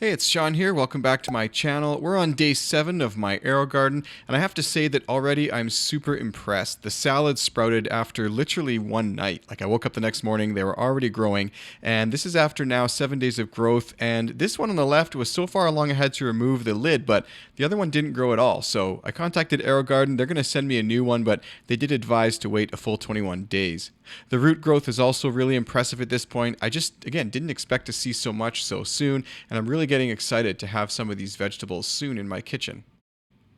Hey, it's Sean here. Welcome back to my channel. We're on day 7 of my AeroGarden, and I have to say that already I'm super impressed. The salad sprouted after literally one night. Like I woke up the next morning, they were already growing, and this is after now 7 days of growth, and this one on the left was so far along I had to remove the lid, but the other one didn't grow at all. So I contacted AeroGarden. They're going to send me a new one, but they did advise to wait a full 21 days. The root growth is also really impressive at this point. I just, again, didn't expect to see so much so soon, and I'm really getting excited to have some of these vegetables soon in my kitchen.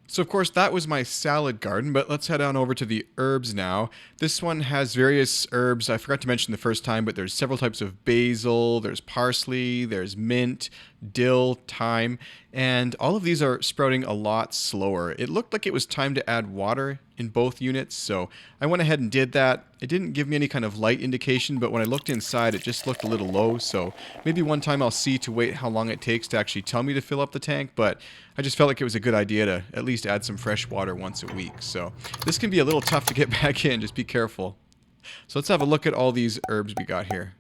So of course that was my salad garden, but let's head on over to the herbs now. This one has various herbs. I forgot to mention the first time, but there's several types of basil, there's parsley, there's mint, dill, thyme, and all of these are sprouting a lot slower. It looked like it was time to add water in both units, so I went ahead and did that. It didn't give me any kind of light indication, but when I looked inside, it just looked a little low, so maybe one time I'll see to wait how long it takes to actually tell me to fill up the tank, but I just felt like it was a good idea to at least add some fresh water once a week. So this can be a little tough to get back in, just be careful. So let's have a look at all these herbs we got here.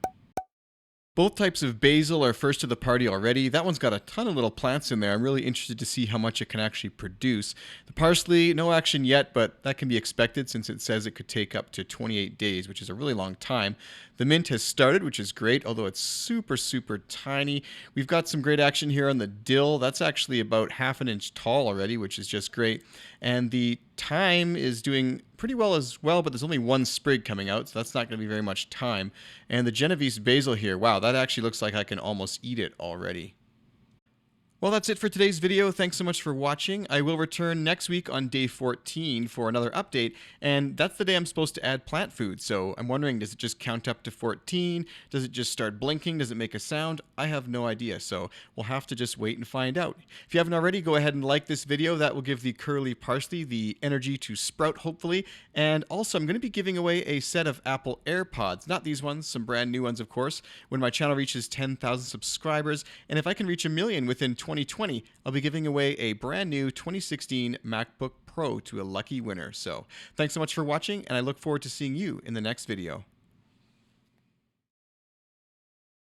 Both types of basil are first to the party already. That one's got a ton of little plants in there. I'm really interested to see how much it can actually produce. The parsley, no action yet, but that can be expected since it says it could take up to 28 days, which is a really long time. The mint has started, which is great, although it's super, super tiny. We've got some great action here on the dill. That's actually about half an inch tall already, which is just great. And the thyme is doing pretty well as well, but there's only one sprig coming out, so that's not going to be very much time. And the Genovese basil here, wow, that actually looks like I can almost eat it already. Well, that's it for today's video. Thanks so much for watching. I will return next week on day 14 for another update, and that's the day I'm supposed to add plant food. So I'm wondering, does it just count up to 14? Does it just start blinking? Does it make a sound? I have no idea, so we'll have to just wait and find out. If you haven't already, go ahead and like this video. That will give the curly parsley the energy to sprout, hopefully. And also, I'm going to be giving away a set of Apple AirPods. Not these ones, some brand new ones, of course, when my channel reaches 10,000 subscribers. And if I can reach 1 million within 2020, I'll be giving away a brand new 2016 MacBook Pro to a lucky winner. So thanks so much for watching, and I look forward to seeing you in the next video.